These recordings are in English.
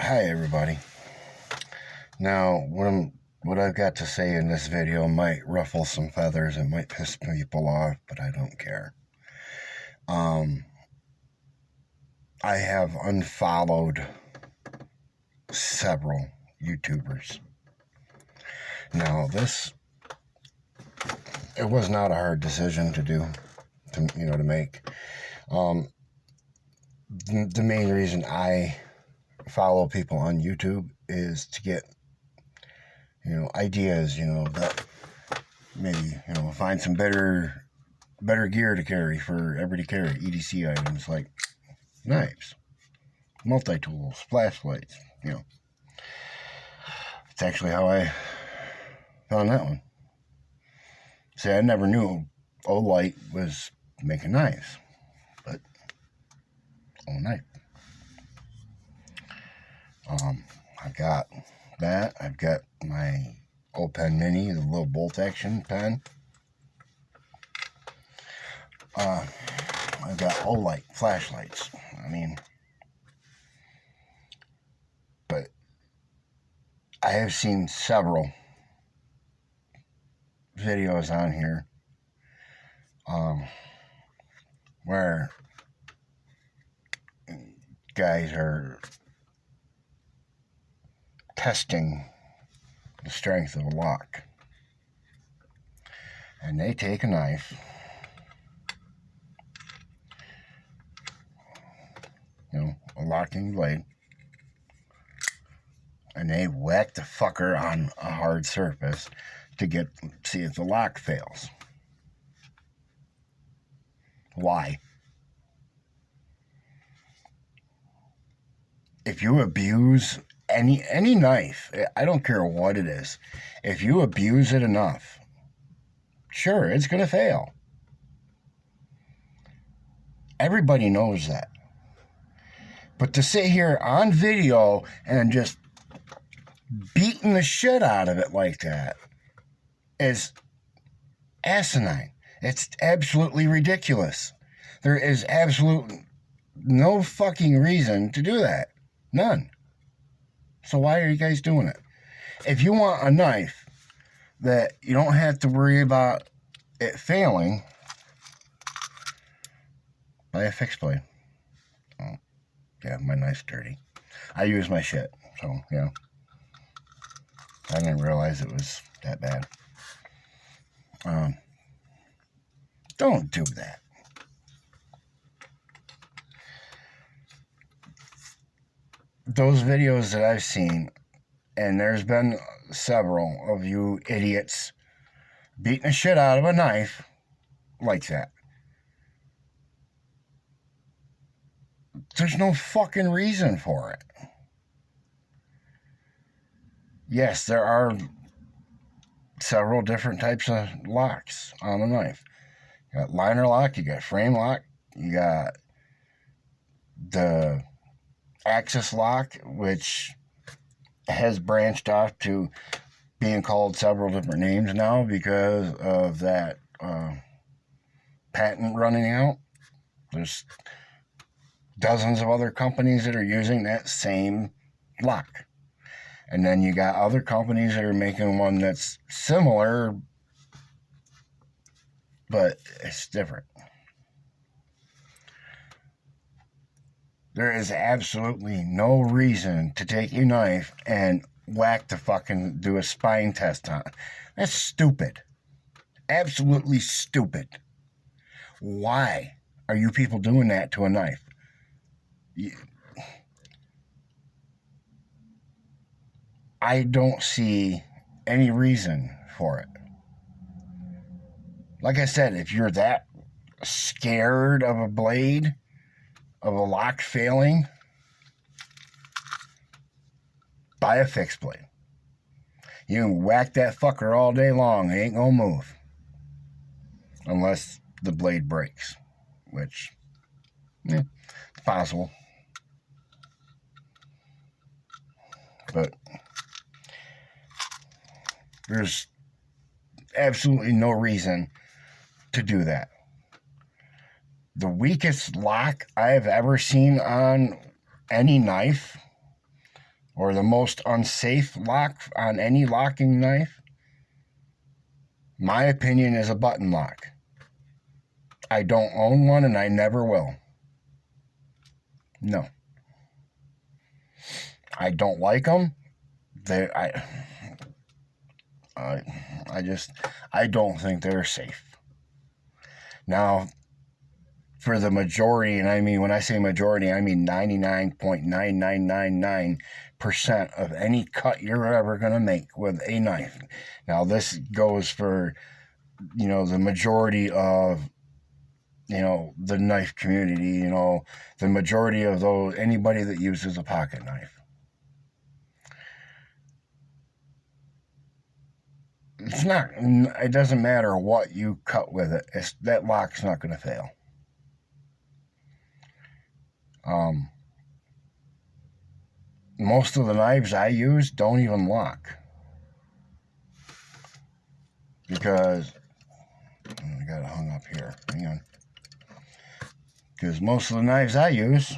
Hi everybody. Now, what I've got to say in this video might ruffle some feathers. It might piss people off, but I don't care. Um, I have unfollowed several YouTubers. Now, it was not a hard decision to do, to make. The main reason I follow people on YouTube is to get ideas, that maybe, find some better gear to carry for everyday carry, EDC items like knives, multi-tools, flashlights, It's actually how I found that one. See, I never knew Olight was making knives, but knife. I've got that. I've got my old pen mini, the little bolt action pen. I've got Olight flashlights. But I have seen several videos on here where guys are testing the strength of a lock. And they take a knife, a locking blade, and they whack the fucker on a hard surface to see if the lock fails. Why? If you abuse any knife, I don't care what it is, if you abuse it enough, sure, it's going to fail. Everybody knows that. But to sit here on video and just beating the shit out of it like that is asinine. It's absolutely ridiculous. There is absolutely no fucking reason to do that. None. So why are you guys doing it? If you want a knife that you don't have to worry about it failing, buy a fixed blade. Oh, yeah, my knife's dirty. I use my shit, so, I didn't realize it was that bad. Don't do that. Those videos that I've seen, and there's been several of you idiots beating the shit out of a knife like that. There's no fucking reason for it. Yes, there are several different types of locks on a knife. You got liner lock, you got frame lock, you got the axis lock, which has branched off to being called several different names now because of that patent running out. There's dozens of other companies that are using that same lock. And then you got other companies that are making one that's similar, but it's different. There is absolutely no reason to take your knife and do a spine test on it. That's stupid. Absolutely stupid. Why are you people doing that to a knife? I don't see any reason for it. Like I said, if you're that scared of a blade, of a lock failing, buy a fixed blade. You can whack that fucker all day long. It ain't gonna move. Unless the blade breaks, which, it's possible. But there's absolutely no reason to do that. The weakest lock I have ever seen on any knife or the most unsafe lock on any locking knife, my opinion, is a button lock. I don't own one and I never will. No. I don't like them. I don't think they're safe. Now, for the majority, and I mean, when I say majority, I mean 99.9999% of any cut you're ever going to make with a knife. Now, this goes for, the majority of, the knife community, the majority of anybody that uses a pocket knife. It doesn't matter what you cut with it. That lock's not going to fail. Most of the knives I use don't even lock. Because, I got it hung up here. Hang on. Because most of the knives I use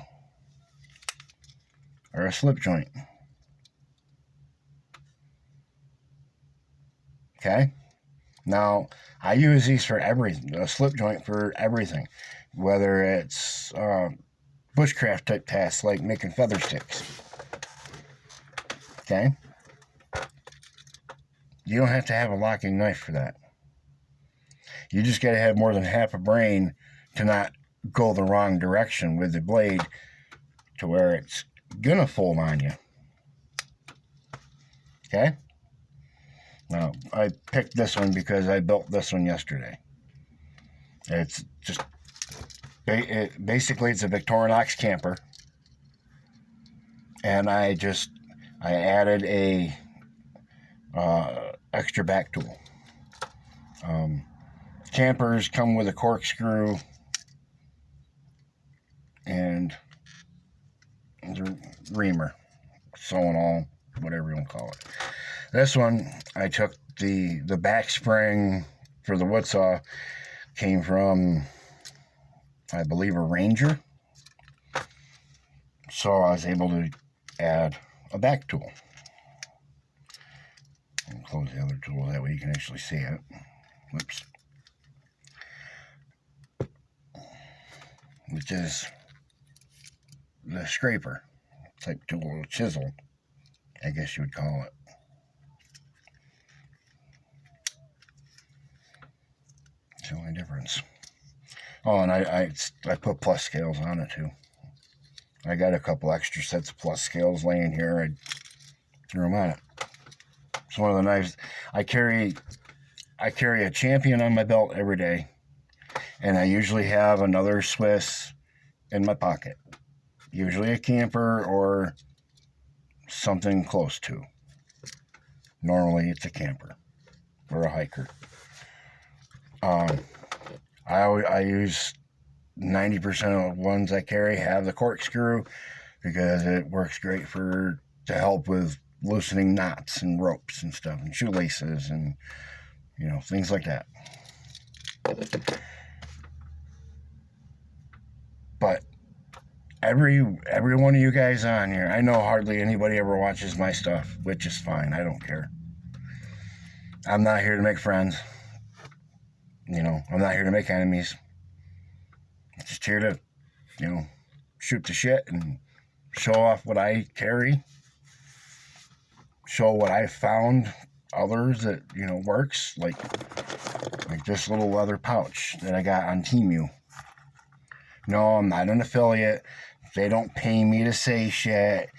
are a slip joint. Okay? Now, I use these for everything, a slip joint for everything. Whether it's bushcraft type tasks like making feather sticks. Okay? You don't have to have a locking knife for that. You just got to have more than half a brain to not go the wrong direction with the blade to where it's going to fold on you. Okay? Now, I picked this one because I built this one yesterday. It's just, basically it's a Victorinox camper. And I added a extra back tool. Campers come with a corkscrew and the reamer, sewn all, whatever you want to call it. This one, I took the back spring for the wood saw, came from, I believe, a Ranger. So I was able to add a back tool. And close the other tool, that way you can actually see it. Whoops. Which is the scraper type tool, chisel, I guess you would call it. It's the only difference. Oh, and I put plus scales on it too. I got a couple extra sets of plus scales laying here. I threw them on it. It's one of the knives I carry a Champion on my belt every day, and I usually have another Swiss in my pocket, usually a camper or something close to. Normally it's a camper or a hiker. I use 90% of the ones I carry have the corkscrew because it works great to help with loosening knots and ropes and stuff and shoelaces and things like that. But every one of you guys on here, I know hardly anybody ever watches my stuff, which is fine. I don't care. I'm not here to make friends. I'm not here to make enemies. I'm just here to, shoot the shit and show off what I carry. Show what I found others that, works. Like this little leather pouch that I got on Temu. No, I'm not an affiliate. They don't pay me to say shit.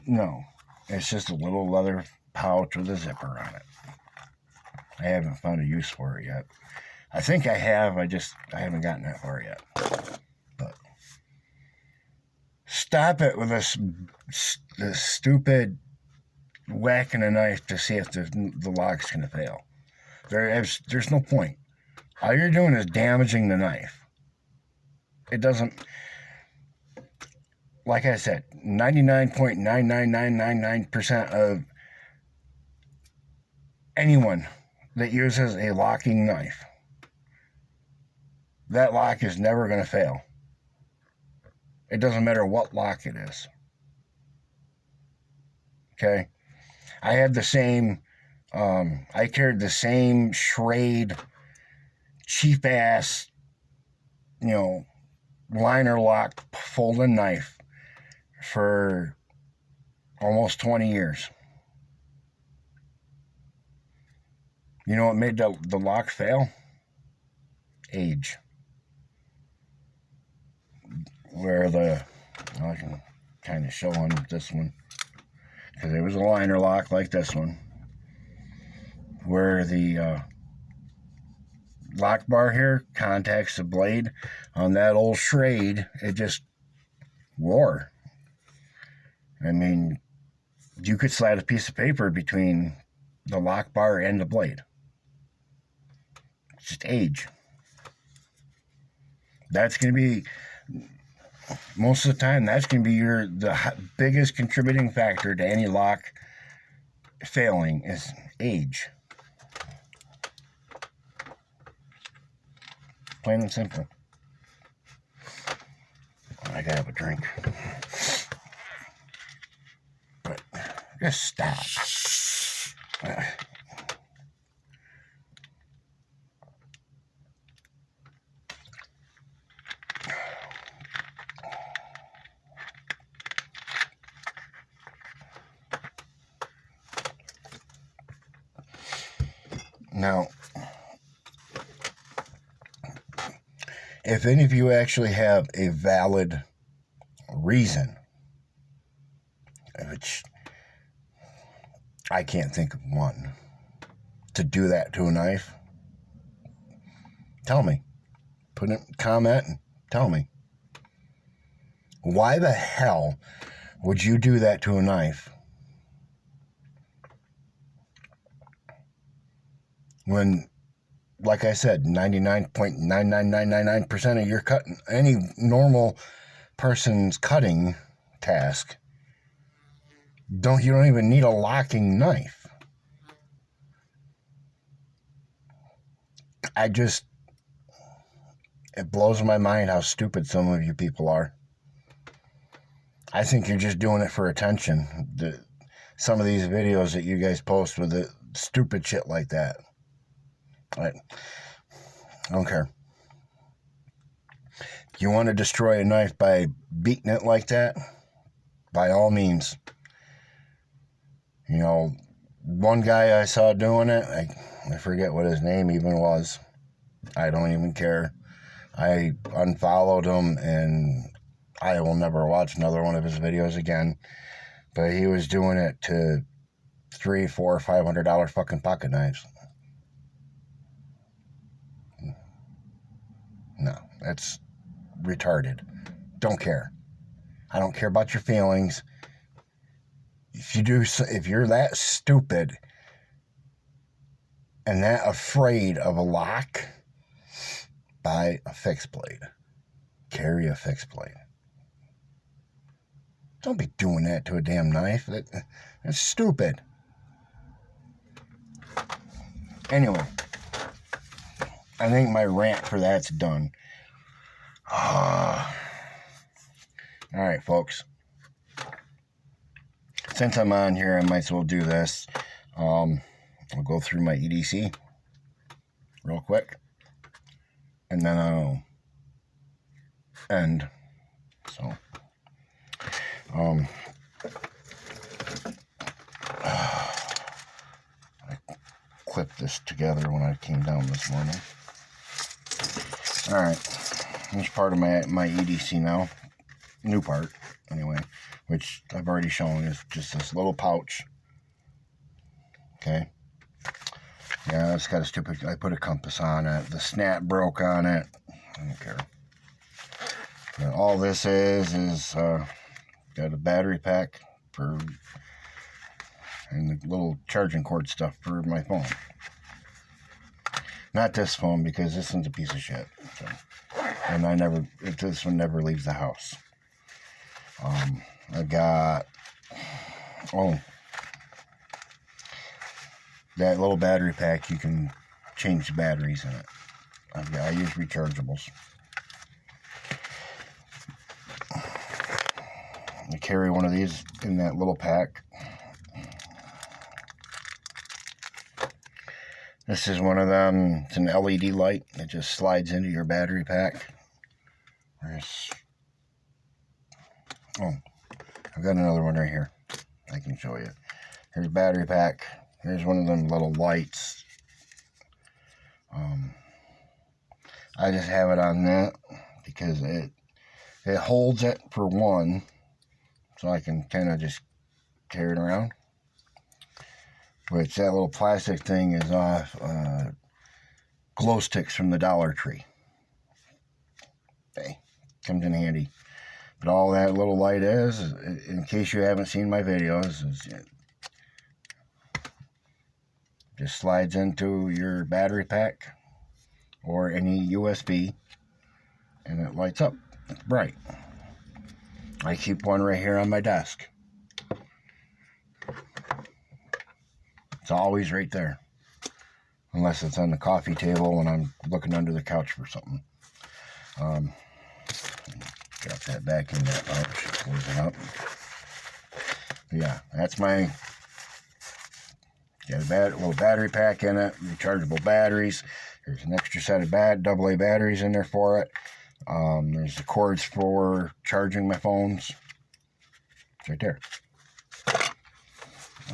No. It's just a little leather pouch with a zipper on it. I haven't found a use for it yet. I think I have. I haven't gotten that far yet. But stop it with this stupid whacking a knife to see if the lock's going to fail. There's no point. All you're doing is damaging the knife. It doesn't, like I said, 99.99999% of anyone that uses a locking knife, that lock is never going to fail. It doesn't matter what lock it is. Okay. I had the same, I carried the same Schrade cheap ass, you know, liner lock folding knife for almost 20 years. You know what made the lock fail? Age. Where I can kind of show on this one, because it was a liner lock like this one, where the lock bar here contacts the blade on that old Schrade, it just wore. I mean, you could slide a piece of paper between the lock bar and the blade. It's just age. That's going to be, most of the time, that's going to be the biggest contributing factor to any lock failing is age. Plain and simple. I gotta have a drink. But just stop. Now, if any of you actually have a valid reason, which I can't think of one, to do that to a knife, tell me. Put in a comment and tell me. Why the hell would you do that to a knife when, like I said, 99.99999% of your cutting, any normal person's cutting task, you don't even need a locking knife. It blows my mind how stupid some of you people are. I think you're just doing it for attention. Some of these videos that you guys post with the stupid shit like that. I don't care. If you want to destroy a knife by beating it like that, by all means. You know, one guy I saw doing it, I forget what his name even was. I don't even care. I unfollowed him, and I will never watch another one of his videos again. But he was doing it to $300, $400, $500 fucking pocket knives. No, that's retarded. Don't care. I don't care about your feelings. If you're that stupid and that afraid of a lock, buy a fixed blade. Carry a fixed blade. Don't be doing that to a damn knife. That's stupid. Anyway, I think my rant for that's done. All right, folks. Since I'm on here, I might as well do this. I'll go through my EDC real quick, and then I'll end. So, I clipped this together when I came down this morning. All right, here's part of my EDC now. New part, anyway, which I've already shown is just this little pouch. Okay. Yeah, it's got a stupid, I put a compass on it. The snap broke on it. I don't care. But all this is got a battery pack and the little charging cord stuff for my phone. Not this phone, because this one's a piece of shit. So, and this one never leaves the house. I got, that little battery pack, you can change the batteries in it. I use rechargeables. I carry one of these in that little pack. This is one of them. It's an LED light. It just slides into your battery pack. Oh, I've got another one right here. I can show you. Here's battery pack. Here's one of them little lights. I just have it on that because it holds it for one, so I can kind of just carry it around. Which that little plastic thing is off glow sticks from the Dollar Tree. Hey, comes in handy. But all that little light is, in case you haven't seen my videos, it just slides into your battery pack or any USB, and it lights up. It's bright. I keep one right here on my desk. It's always right there, unless it's on the coffee table when I'm looking under the couch for something. Drop that back in that pouch, close it up. But yeah, that's my little battery pack in it, rechargeable batteries. There's an extra set of AA batteries in there for it. There's the cords for charging my phones. It's right there.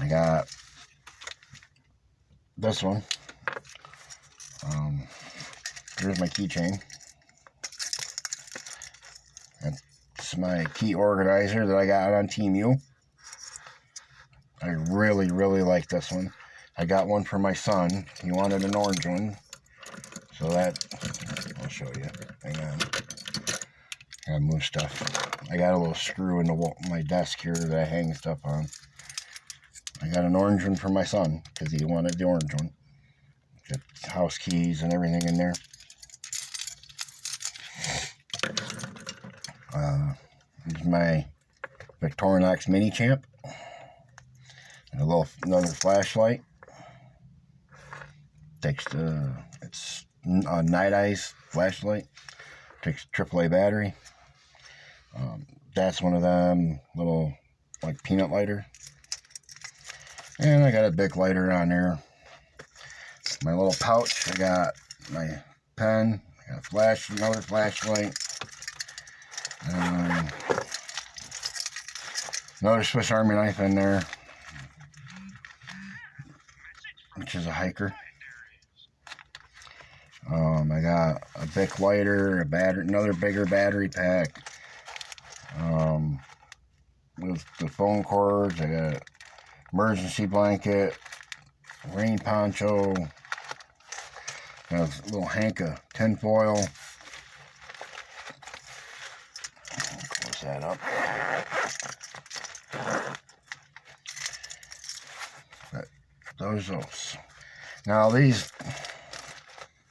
I got this one. Here's my keychain. That's my key organizer that I got on Temu. I really, really like this one. I got one for my son. He wanted an orange one. So that, I'll show you. Hang on. I gotta move stuff. I got a little screw in my desk here that I hang stuff on. I got an orange one for my son because he wanted the orange one. Got house keys and everything in there. Here's my Victorinox Mini Champ. And another flashlight. It's a Night Eyes flashlight. Takes AAA battery. That's one of them little like peanut lighter. And I got a big lighter on there. My little pouch, I got my pen, I got another flashlight. Another Swiss Army knife in there, which is a hiker. I got a Bic lighter, another bigger battery pack. With the phone cords, I got emergency blanket, rain poncho, got a little hank of tinfoil. Close that up. But those. Now these,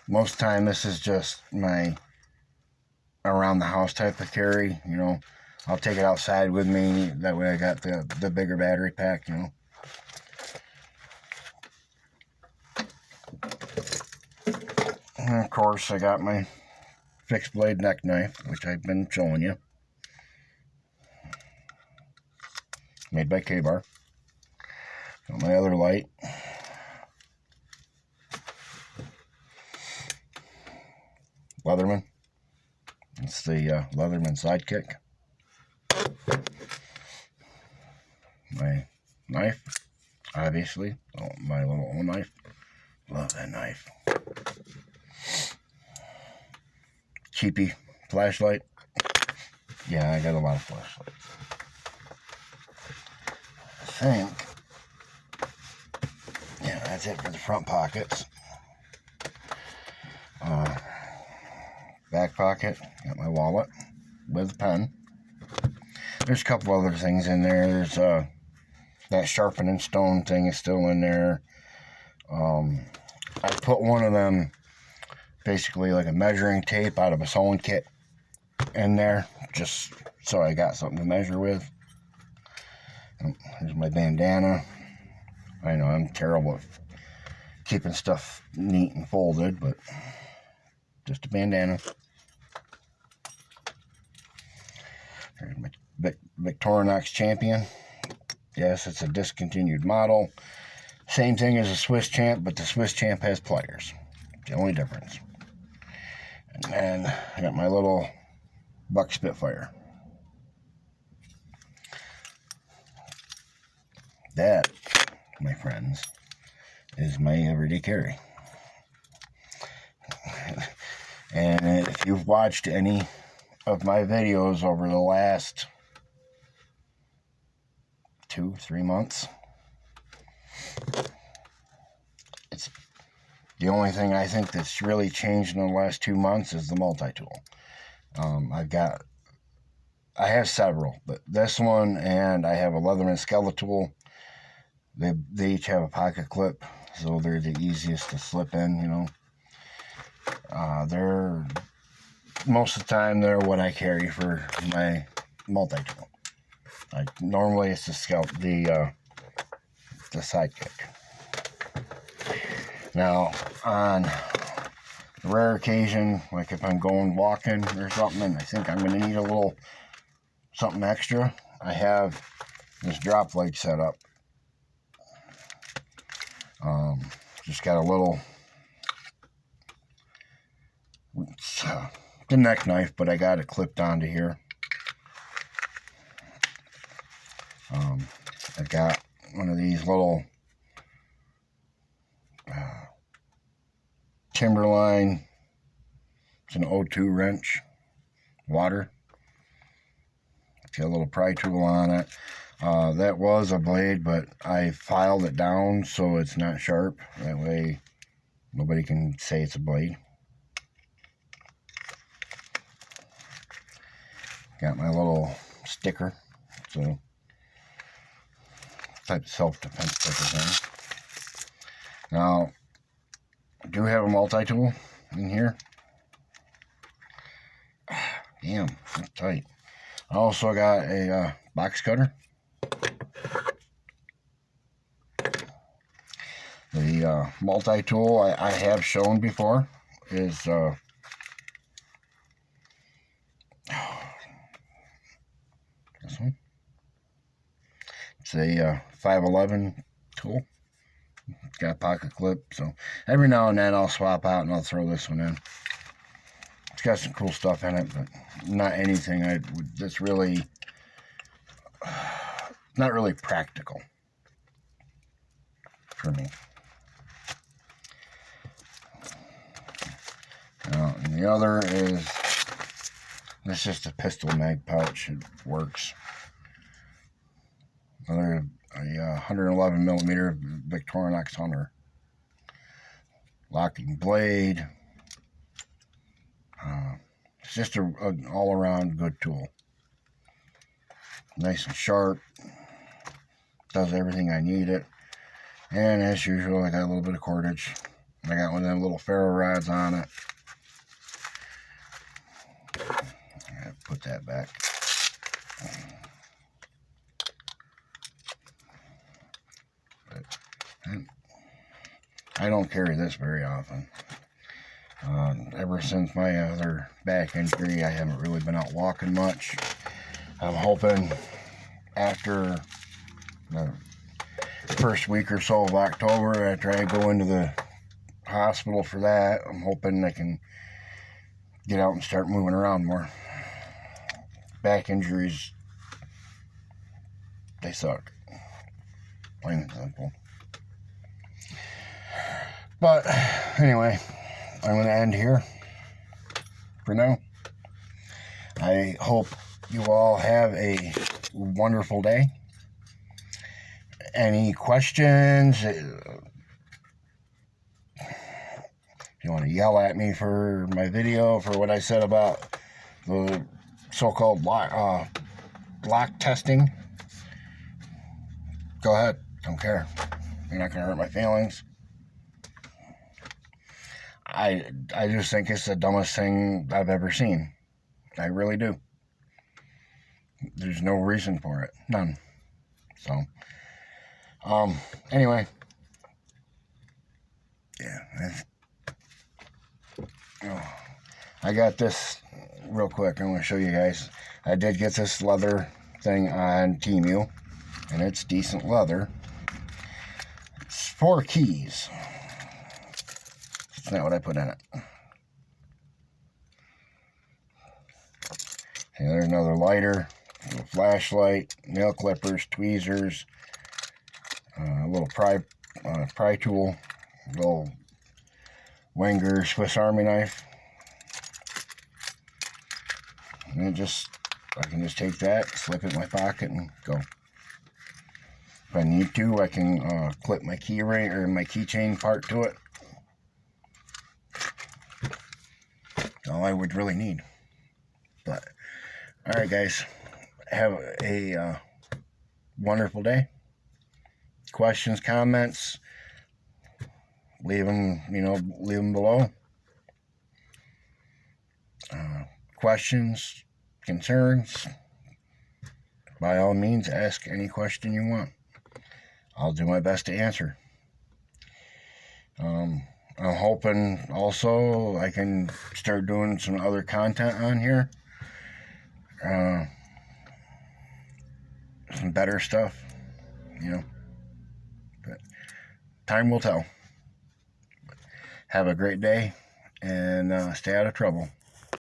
most time this is just my around the house type of carry, you know. I'll take it outside with me, that way I got the bigger battery pack, you know. And of course I got my fixed blade neck knife, which I've been showing you. Made by K-Bar. Got my other light. Leatherman. It's the Leatherman Sidekick. My knife, obviously. Oh, my little own knife. Love that knife. Cheapy flashlight. Yeah, I got a lot of flashlights. I think. Yeah, that's it for the front pockets. Back pocket, got my wallet with a pen. There's a couple other things in there. There's that sharpening stone thing is still in there. I put one of them, basically like a measuring tape out of a sewing kit in there, just so I got something to measure with. Here's my bandana. I know I'm terrible at keeping stuff neat and folded, but just a bandana. Here's my Victorinox Champion. Yes, it's a discontinued model. Same thing as a Swiss Champ, but the Swiss Champ has pliers. The only difference. And then I got my little Buck Spitfire. That, my friends, is my everyday carry. And if you've watched any of my videos over the last 2-3 months, it's the only thing I think that's really changed in the last 2 months is the multi-tool. I have several, but this one, and I have a Leatherman Skeletal. They each have a pocket clip, so they're the easiest to slip in, you know. They're, most of the time, they're what I carry for my multi-tool. Like, normally it's the sidekick. Now, on the rare occasion, like if I'm going walking or something, and I think I'm going to need a little something extra, I have this drop leg set up. Just got a little, the neck knife, but I got it clipped onto here. I've got one of these little Timberline. It's an O2 wrench, water. It's got a little pry tool on it. That was a blade, but I filed it down so it's not sharp. That way nobody can say it's a blade. Got my little sticker. So, type of self-defense sticker thing. Now, I do have a multi-tool in here. Damn, that's tight. I also got a box cutter. The multi-tool I have shown before is this one. It's a 511 tool. It's got a pocket clip, so every now and then I'll swap out and I'll throw this one in. It's got some cool stuff in it, but not anything that's really not really practical for me. And the other is, it's just a pistol mag pouch. It works. Another a 111 millimeter Victorinox Hunter. Locking blade. It's just an all-around good tool. Nice and sharp. Does everything I need it. And as usual, I got a little bit of cordage. I got one of them little ferro rods on it. Put that back. But I don't carry this very often. Ever since my other back injury, I haven't really been out walking much. I'm hoping after the first week or so of October, after I go into the hospital for that, I'm hoping I can get out and start moving around more. Back injuries, they suck. Plain and simple. But anyway, I'm going to end here for now. I hope you all have a wonderful day. Any questions? If you want to yell at me for my video, for what I said about the so-called block testing, go ahead. Don't care. You're not going to hurt my feelings. I just think it's the dumbest thing I've ever seen. I really do. There's no reason for it. None. So, anyway. Yeah. I got this real quick. I'm going to show you guys. I did get this leather thing on Temu, and it's decent leather. It's 4 keys. That's not what I put in it. Okay, there's another lighter, a little flashlight, nail clippers, tweezers, a little pry tool, a little Wenger Swiss Army knife. And I can just take that, slip it in my pocket, and go. If I need to, I can clip my key ring or my keychain part to it. All I would really need. But all right, guys, have a wonderful day. Questions, comments, leave them below. Questions, concerns, by all means, ask any question you want. I'll do my best to answer. I'm hoping also I can start doing some other content on here. Some better stuff, but time will tell. Have a great day, and stay out of trouble.